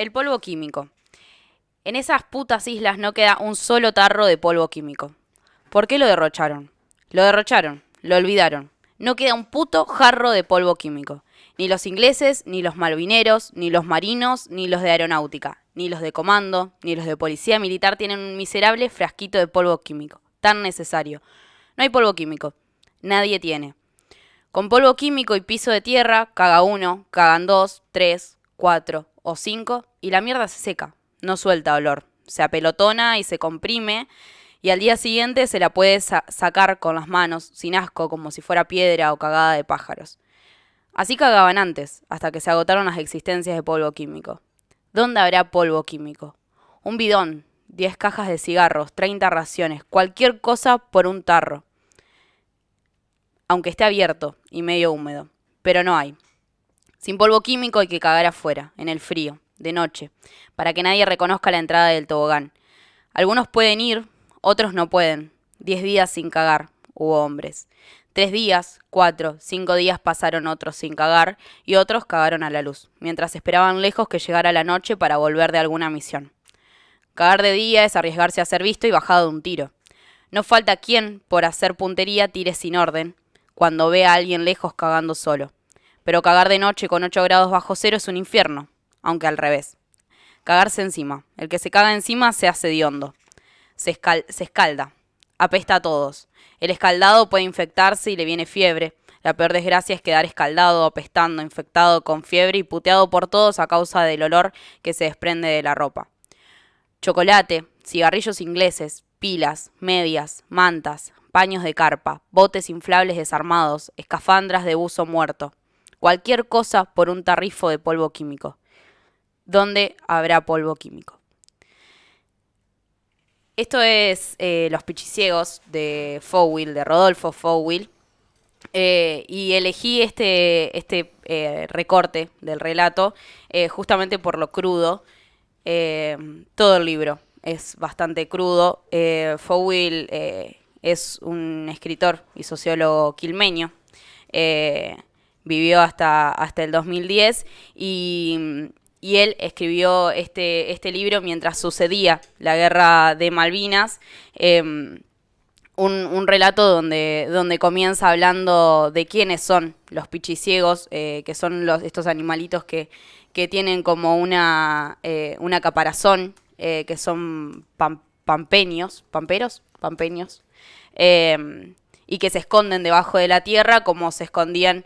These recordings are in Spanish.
El polvo químico. En esas putas islas no queda un solo tarro de polvo químico. ¿Por qué lo derrocharon? Lo derrocharon, lo olvidaron. No queda un puto jarro de polvo químico. Ni los ingleses, ni los malvineros, ni los marinos, ni los de aeronáutica, ni los de comando, ni los de policía militar tienen un miserable frasquito de polvo químico. Tan necesario. No hay polvo químico. Nadie tiene. Con polvo químico y piso de tierra, caga uno, cagan dos, tres, cuatro o cinco y la mierda se seca. No suelta olor. Se apelotona y se comprime y al día siguiente se la puede sacar con las manos, sin asco, como si fuera piedra o cagada de pájaros. Así cagaban antes, hasta que se agotaron las existencias de polvo químico. ¿Dónde habrá polvo químico? Un bidón, 10 cajas de cigarros, 30 raciones, cualquier cosa por un tarro. Aunque esté abierto y medio húmedo. Pero no hay. Sin polvo químico hay que cagar afuera, en el frío, de noche, para que nadie reconozca la entrada del tobogán. Algunos pueden ir, otros no pueden. 10 días sin cagar, hubo hombres. 3 días, 4, 5 días pasaron otros sin cagar y otros cagaron a la luz, mientras esperaban lejos que llegara la noche para volver de alguna misión. Cagar de día es arriesgarse a ser visto y bajado de un tiro. No falta quien, por hacer puntería, tire sin orden, cuando ve a alguien lejos cagando solo. Pero cagar de noche con 8 grados bajo cero es un infierno, aunque al revés. Cagarse encima. El que se caga encima se hace hediondo. Se escalda. Apesta a todos. El escaldado puede infectarse y le viene fiebre. La peor desgracia es quedar escaldado, apestando, infectado, con fiebre y puteado por todos a causa del olor que se desprende de la ropa. Chocolate, cigarrillos ingleses, pilas, medias, mantas, paños de carpa, botes inflables desarmados, escafandras de buzo muerto. Cualquier cosa por un tarrifo de polvo químico. ¿Dónde habrá polvo químico? Esto es Los Pichiciegos de Fouil, de Rodolfo Fouil. Y elegí este recorte del relato justamente por lo crudo. Todo el libro es bastante crudo. Fouil es un escritor y sociólogo quilmeño. Vivió hasta el 2010 y él escribió este libro mientras sucedía la guerra de Malvinas. Un relato donde comienza hablando de quiénes son los pichiciegos, que son estos animalitos que tienen como una caparazón, que son pampeños, y que se esconden debajo de la tierra como se escondían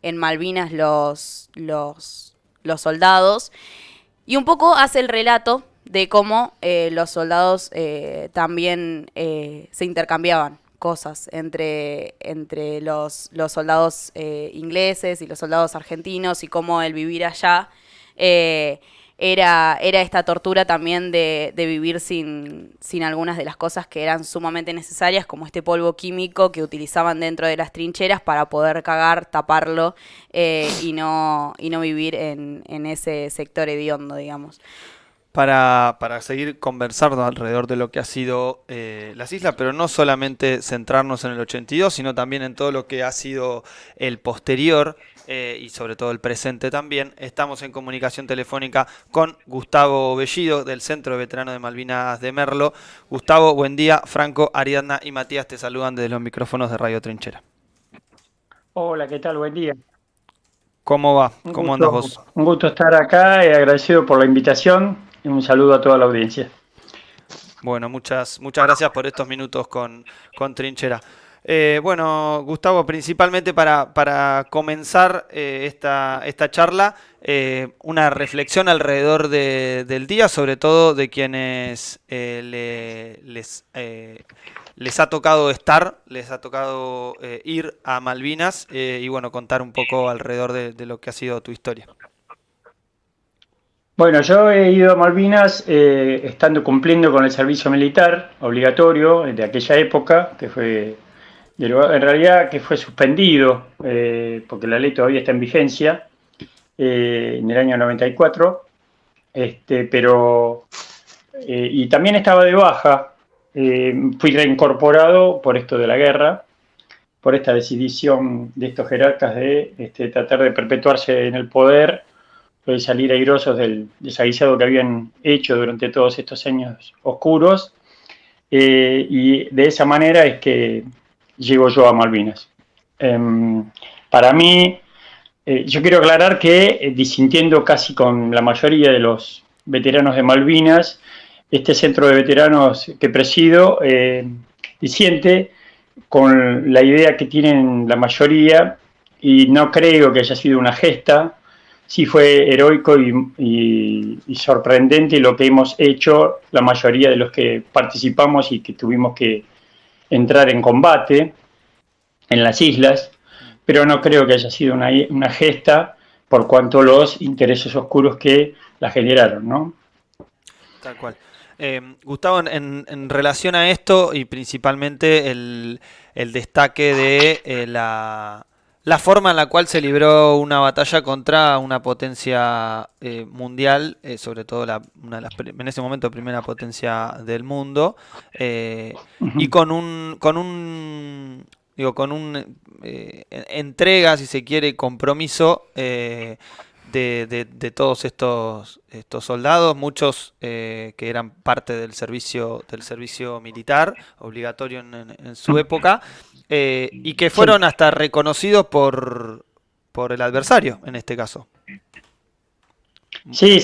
en Malvinas los soldados. Y un poco hace el relato de cómo los soldados también se intercambiaban cosas entre los soldados ingleses y los soldados argentinos y cómo el vivir allá era esta tortura también de vivir sin algunas de las cosas que eran sumamente necesarias, como este polvo químico que utilizaban dentro de las trincheras para poder cagar, taparlo y no vivir en ese sector hediondo, digamos. Para seguir conversando alrededor de lo que ha sido las islas, pero no solamente centrarnos en el 82, sino también en todo lo que ha sido el posterior y sobre todo el presente también. Estamos en comunicación telefónica con Gustavo Bellido del Centro de Veteranos de Malvinas de Merlo. Gustavo, buen día. Franco, Ariadna y Matías te saludan desde los micrófonos de Radio Trinchera. Hola, ¿qué tal? Buen día. ¿Cómo va? Un ¿Cómo andas gusto, vos? un gusto estar acá y agradecido por la invitación y un saludo a toda la audiencia. Bueno, muchas gracias por estos minutos con Trinchera. Bueno, Gustavo, principalmente para comenzar esta charla, una reflexión alrededor del día, sobre todo de quienes les ha tocado les ha tocado ir a Malvinas y bueno, contar un poco alrededor de lo que ha sido tu historia. Bueno, yo he ido a Malvinas estando cumpliendo con el servicio militar obligatorio de aquella época, que fue, en realidad que fue suspendido, porque la ley todavía está en vigencia, en el año 94, y también estaba de baja, fui reincorporado por esto de la guerra, por esta decisión de estos jerarcas de tratar de perpetuarse en el poder, de salir airosos del desaguisado que habían hecho durante todos estos años oscuros, y de esa manera es que llego yo a Malvinas. Para mí, yo quiero aclarar que, disintiendo casi con la mayoría de los veteranos de Malvinas, este centro de veteranos que presido disiente con la idea que tienen la mayoría, y no creo que haya sido una gesta. Sí fue heroico y sorprendente lo que hemos hecho la mayoría de los que participamos y que tuvimos que entrar en combate en las islas, pero no creo que haya sido una gesta por cuanto los intereses oscuros que la generaron, ¿no? Tal cual. Gustavo, en relación a esto y principalmente el destaque de la forma en la cual se libró una batalla contra una potencia mundial, sobre todo en ese momento primera potencia del mundo, y con un entrega, si se quiere, compromiso de todos estos soldados, muchos que eran parte del servicio militar obligatorio en su época, y que fueron hasta reconocidos por el adversario en este caso. Sí,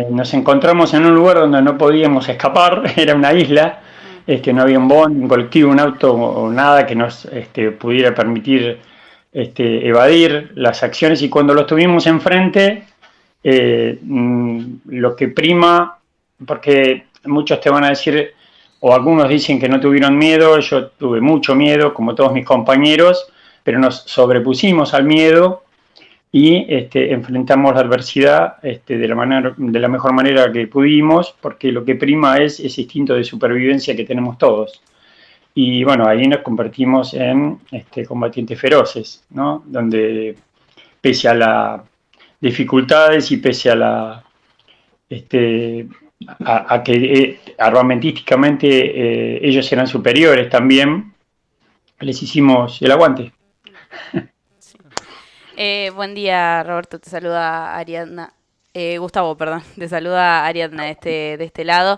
nos encontramos en un lugar donde no podíamos escapar, era una isla, no había un bondi, un colectivo, un auto o nada que nos pudiera permitir evadir las acciones, y cuando los tuvimos enfrente, lo que prima, porque muchos te van a decir, o algunos dicen que no tuvieron miedo, yo tuve mucho miedo, como todos mis compañeros, pero nos sobrepusimos al miedo y enfrentamos la adversidad de la mejor manera que pudimos, porque lo que prima es ese instinto de supervivencia que tenemos todos. Y bueno, ahí nos convertimos en combatientes feroces, ¿no? Donde pese a las dificultades y pese a que armamentísticamente ellos eran superiores también, les hicimos el aguante. Sí. Buen día, Roberto, te saluda Ariadna. Gustavo, perdón, te saluda Ariadna de este lado.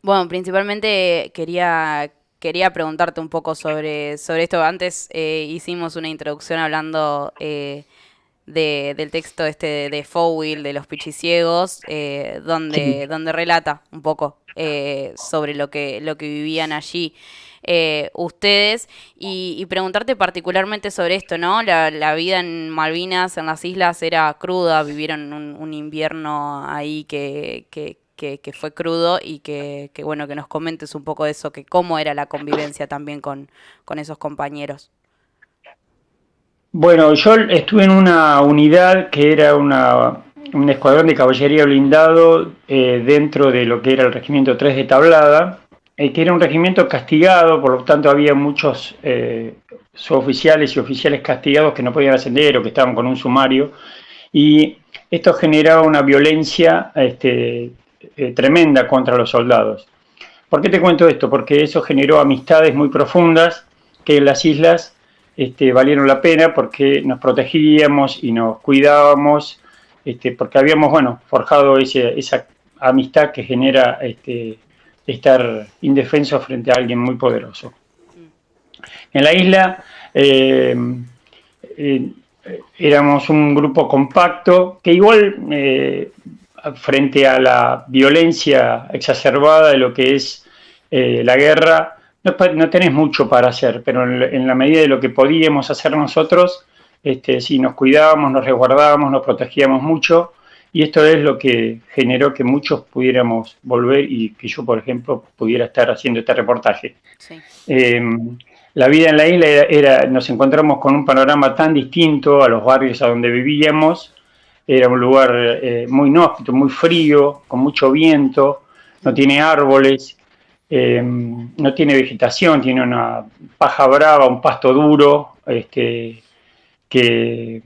Bueno, principalmente quería preguntarte un poco sobre esto. Antes hicimos una introducción hablando del texto de Fowell, de los pichiciegos, donde relata un poco sobre lo que vivían allí ustedes, y preguntarte particularmente sobre esto, ¿no? La vida en Malvinas, en las islas, era cruda, vivieron un invierno ahí que fue crudo, y que bueno, que nos comentes un poco de eso, que cómo era la convivencia también con esos compañeros. Bueno, yo estuve en una unidad que era un escuadrón de caballería blindado dentro de lo que era el Regimiento 3 de Tablada, que era un regimiento castigado, por lo tanto había muchos suboficiales y oficiales castigados que no podían ascender o que estaban con un sumario, y esto generaba una violencia tremenda contra los soldados. ¿Por qué te cuento esto? Porque eso generó amistades muy profundas que en las islas valieron la pena, porque nos protegíamos y nos cuidábamos, porque habíamos, forjado esa amistad que genera estar indefenso frente a alguien muy poderoso. En la isla éramos un grupo compacto que igual frente a la violencia exacerbada de lo que es la guerra, no tenés mucho para hacer, pero en la medida de lo que podíamos hacer nosotros, sí, nos cuidábamos, nos resguardábamos, nos protegíamos mucho, y esto es lo que generó que muchos pudiéramos volver y que yo, por ejemplo, pudiera estar haciendo este reportaje. Sí. La vida en la isla nos encontramos con un panorama tan distinto a los barrios a donde vivíamos. Era un lugar muy inhóspito, muy frío, con mucho viento, no tiene árboles, no tiene vegetación, tiene una paja brava, un pasto duro, que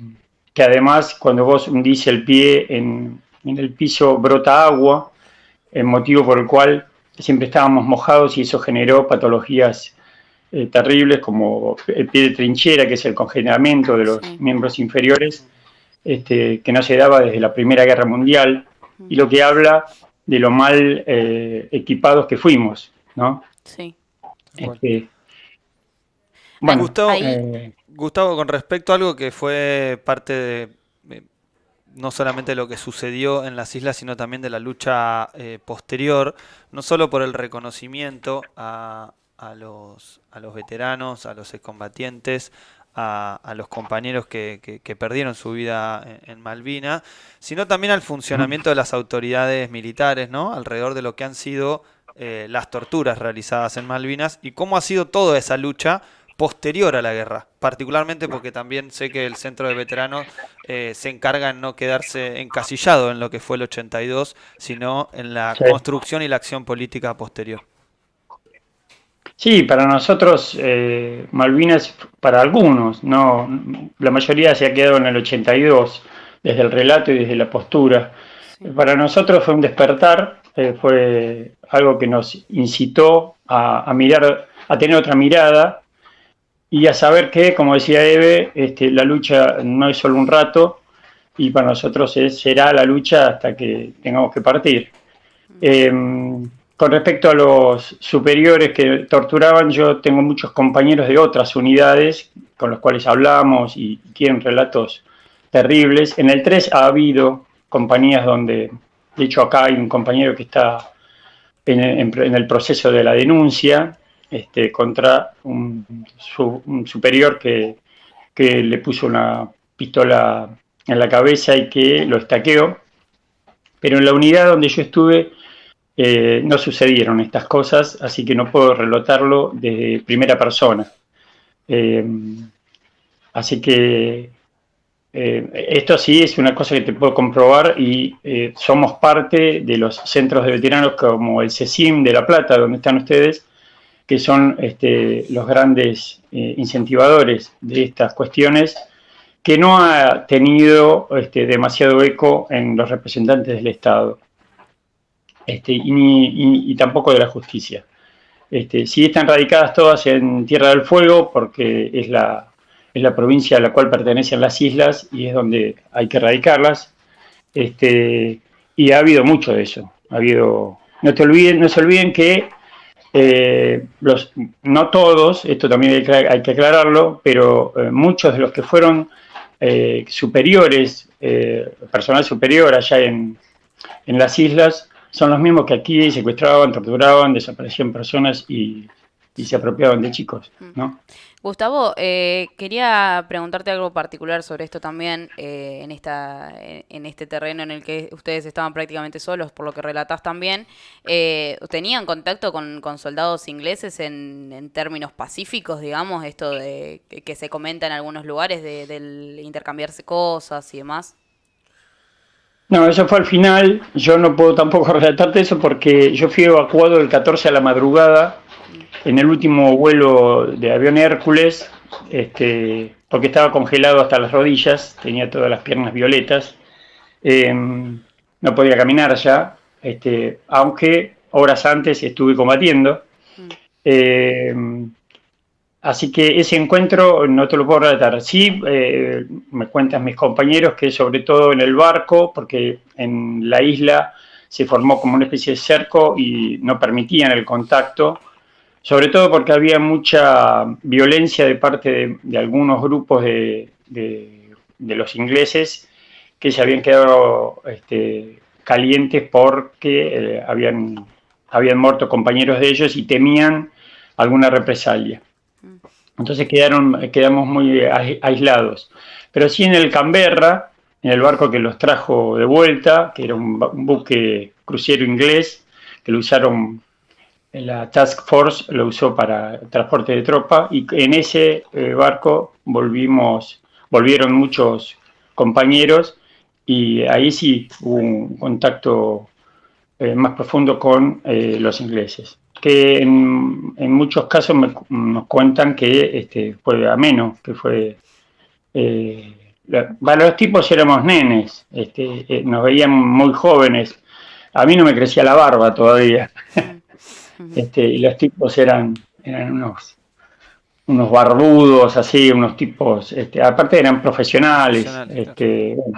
además cuando vos hundís el pie en el piso brota agua, el motivo por el cual siempre estábamos mojados, y eso generó patologías terribles como el pie de trinchera, que es el congelamiento de los miembros inferiores, que no se daba desde la Primera Guerra Mundial, y lo que habla de lo mal equipados que fuimos, ¿no? Sí. Bueno, Gustavo, con respecto a algo que fue parte de no solamente lo que sucedió en las islas, sino también de la lucha posterior, no solo por el reconocimiento a los veteranos, a los excombatientes, a los compañeros que perdieron su vida en Malvinas, sino también al funcionamiento de las autoridades militares, ¿no? Alrededor de lo que han sido las torturas realizadas en Malvinas y cómo ha sido toda esa lucha posterior a la guerra, particularmente porque también sé que el Centro de Veteranos se encarga en no quedarse encasillado en lo que fue el 82, sino en la construcción y la acción política posterior. Sí, para nosotros Malvinas, para algunos, no, la mayoría se ha quedado en el 82, desde el relato y desde la postura. Para nosotros fue un despertar, fue algo que nos incitó a mirar, a tener otra mirada y a saber que, como decía Eve, la lucha no es solo un rato y para nosotros será la lucha hasta que tengamos que partir. Con respecto a los superiores que torturaban, yo tengo muchos compañeros de otras unidades con los cuales hablamos y tienen relatos terribles. En el 3 ha habido compañías donde, de hecho acá hay un compañero que está en el proceso de la denuncia, contra un superior que le puso una pistola en la cabeza y que lo estaqueó. Pero en la unidad donde yo estuve no sucedieron estas cosas, así que no puedo relatarlo de primera persona. Así que esto sí es una cosa que te puedo comprobar y somos parte de los centros de veteranos como el CECIM de La Plata, donde están ustedes, que son los grandes incentivadores de estas cuestiones, que no ha tenido demasiado eco en los representantes del Estado y tampoco de la justicia. Sí están radicadas todas en Tierra del Fuego porque es la provincia a la cual pertenecen las islas y es donde hay que radicarlas. Y ha habido mucho de eso. No se olviden que no todos, esto también hay que aclararlo, pero muchos de los que fueron superiores, personal superior allá en las islas, son los mismos que aquí secuestraban, torturaban, desaparecían personas y se apropiaban de chicos, ¿no? Gustavo, quería preguntarte algo particular sobre esto también, en este terreno en el que ustedes estaban prácticamente solos, por lo que relatás también. ¿Tenían contacto con soldados ingleses en términos pacíficos, digamos, esto de que se comenta en algunos lugares, del intercambiarse cosas y demás? No, eso fue al final. Yo no puedo tampoco relatarte eso porque yo fui evacuado el 14 a la madrugada en el último vuelo de avión Hércules, porque estaba congelado hasta las rodillas, tenía todas las piernas violetas, no podía caminar ya, aunque horas antes estuve combatiendo. Así que ese encuentro no te lo puedo relatar. Sí, me cuentan mis compañeros que sobre todo en el barco, porque en la isla se formó como una especie de cerco y no permitían el contacto, sobre todo porque había mucha violencia de parte de algunos grupos de los ingleses que se habían quedado calientes porque habían muerto compañeros de ellos y temían alguna represalia. Entonces quedamos muy aislados. Pero sí en el Canberra, en el barco que los trajo de vuelta, que era un buque crucero inglés, que lo usaron, la Task Force lo usó para transporte de tropa, y en ese barco volvieron muchos compañeros, y ahí sí hubo un contacto más profundo con los ingleses, que en muchos casos nos cuentan que fue ameno, que fue... para los tipos éramos nenes, nos veían muy jóvenes. A mí no me crecía la barba todavía. Y los tipos eran unos unos barbudos, así, unos tipos, aparte eran profesionales, Profesionales, claro. bueno,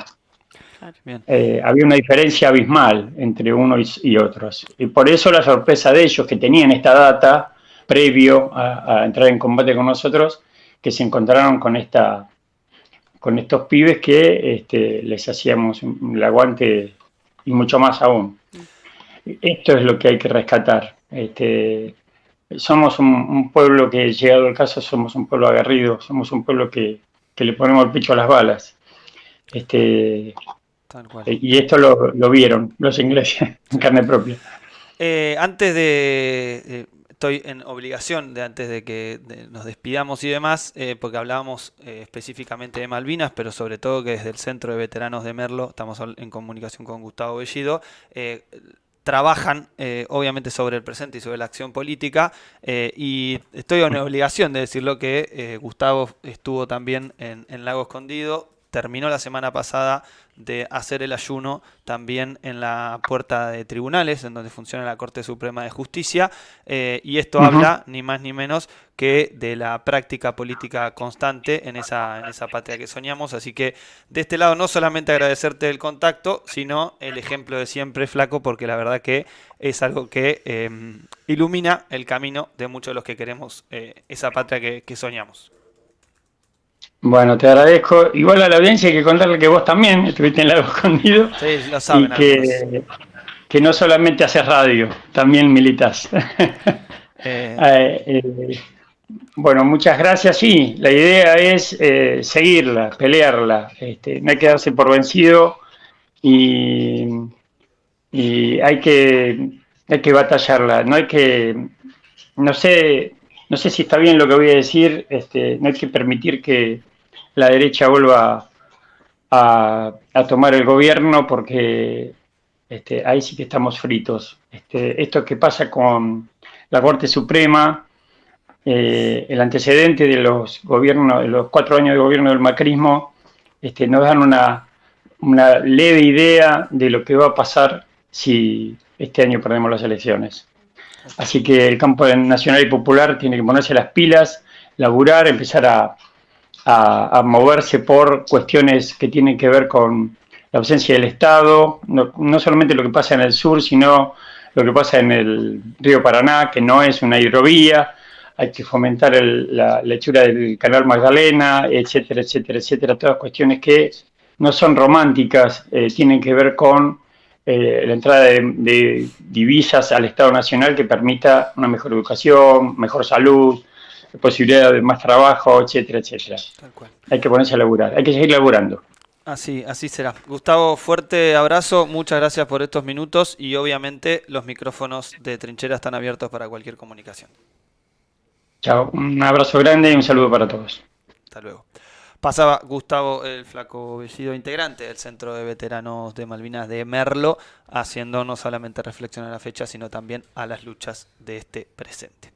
Claro. Bien. había una diferencia abismal entre unos y otros. Y por eso la sorpresa de ellos, que tenían esta data previo a entrar en combate con nosotros, que se encontraron con estos pibes que les hacíamos el aguante y mucho más aún. Esto es lo que hay que rescatar. Somos un pueblo que, llegado el caso, somos un pueblo aguerrido, somos un pueblo que le ponemos el pecho a las balas. Tal cual. Y esto lo vieron los ingleses en Sí. carne propia. Antes de... estoy en obligación de antes de que nos despidamos y demás, porque hablábamos específicamente de Malvinas, pero sobre todo que desde el Centro de Veteranos de Merlo, estamos en comunicación con Gustavo Bellido, trabajan obviamente sobre el presente y sobre la acción política, y estoy en obligación de decirlo que Gustavo estuvo también en Lago Escondido, terminó la semana pasada de hacer el ayuno también en la puerta de tribunales, en donde funciona la Corte Suprema de Justicia, y esto habla ni más ni menos que de la práctica política constante en esa patria que soñamos. Así que de este lado no solamente agradecerte el contacto, sino el ejemplo de siempre, Flaco, porque la verdad que es algo que ilumina el camino de muchos de los que queremos esa patria que soñamos. Bueno, te agradezco. Igual a la audiencia hay que contarle que vos también estuviste en Lago Escondido Sí, lo y saben algunos. que no solamente haces radio, también militas. Eh, Bueno, muchas gracias. Sí, la idea es seguirla, pelearla. No hay que darse por vencido y, y hay que batallarla. No hay que, no sé si está bien lo que voy a decir. No hay que permitir que la derecha vuelva a tomar el gobierno porque ahí sí que estamos fritos. Esto que pasa con la Corte Suprema, el antecedente de los gobiernos, de los 4 años de gobierno del macrismo, nos dan una leve idea de lo que va a pasar si este año perdemos las elecciones. Así que el campo nacional y popular tiene que ponerse las pilas, laburar, empezar a moverse por cuestiones que tienen que ver con la ausencia del Estado, no solamente lo que pasa en el sur, sino lo que pasa en el río Paraná, que no es una hidrovía. Hay que fomentar la lechura del canal Magdalena, etcétera, etcétera, etcétera. Todas cuestiones que no son románticas, tienen que ver con la entrada de divisas al Estado Nacional que permita una mejor educación, mejor salud, posibilidad de más trabajo, etcétera, etcétera. Tal cual. Hay que ponerse a laburar, hay que seguir laburando. Así será. Gustavo, fuerte abrazo, muchas gracias por estos minutos y obviamente los micrófonos de Trinchera están abiertos para cualquier comunicación. Chao, un abrazo grande y un saludo para todos. Hasta luego. Pasaba Gustavo el Flaco Bellido, integrante del Centro de Veteranos de Malvinas de Merlo, haciendo no solamente reflexión a la fecha, sino también a las luchas de este presente.